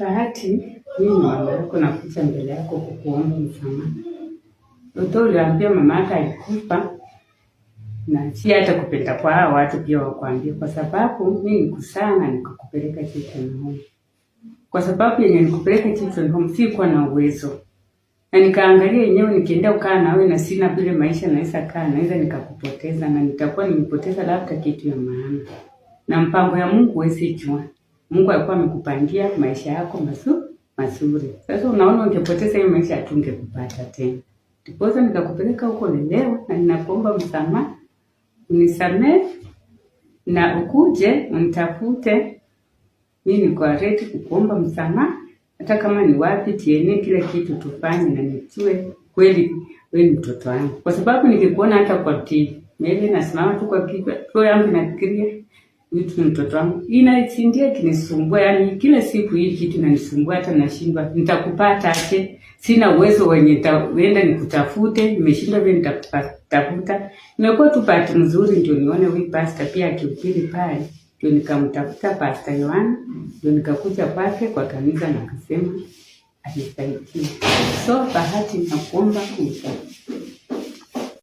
Bahati, mimi mama yako nakuja mbele yako kukuomba msamaha. Ndio uliambia mama yako alikufa na si hata kupenda kwa hao watu pia wakwambia, kwa sababu mimi nikusana nikakupeleka Children's Home. Kwa sababu yenye nikupeleka Children's Home sikuwa na uwezo. Na nikaangalia yenyewe nikienda ukaa nawe na sina vile maisha naweza kaa, naweza nikakupoteza na nitakuwa nimepoteza labda kitu ya maana. Na mpango ya Mungu huwezi jua. Mungu alikuwa amekupangia maisha yako mazuri. Sasa unaona ungepoteza hiyo maisha hatungekupata tena. Ndiposa nikakupeleka huko leo na ninakuomba msamaha. Unisamehe na ukuje unitafute. Mimi niko ready kukuomba msamaha. Hata kama ni wapi tieni kila kitu tufanye na nijue kweli wewe ni mtoto wangu. Kwa sababu nikikuona hata kwa TV, mimi nasimama tu kwa kichwa, roho yangu inafikiria mtu mtoto wangu. Inaichindia kinisumbua, yani kila siku hii kitu inanisumbua hata nashindwa nitakupata aje. Sina uwezo wenye nitaenda nikutafute, nimeshindwa vile nitakutafuta. Nimekuwa tu bahati nzuri ndio nione huyu pastor pia akihubiri pale. Ndio nikamtafuta Pastor Yohana, ndio nikakuja kwake kwa kanisa na akasema anisaidie. So bahati nakuomba unisaidie.